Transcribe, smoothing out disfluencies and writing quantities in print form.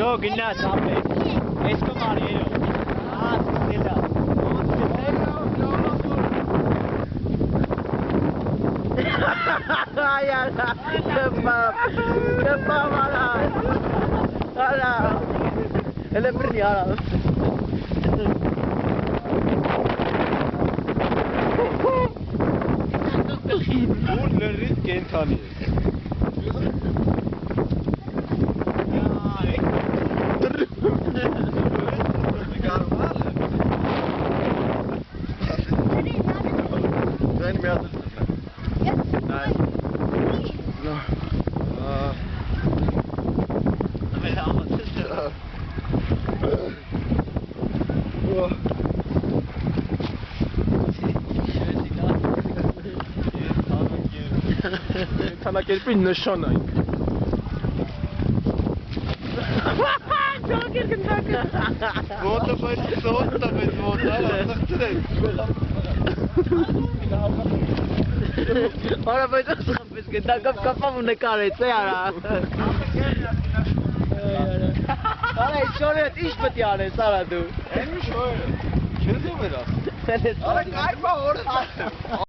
Go, gina, sape. Esko Mario. Stella. Քանակերպի նշան այն։ Ջոկեր գնդակը։ Ոտը բայց Արա բայց ասես գնդակով կապավ ու նկարեց է արա։ Արա շորը ինչ պետք է անես արա դու։ Այն շորը։ Չես ով էր ասում։ Արա կայֆա օրը։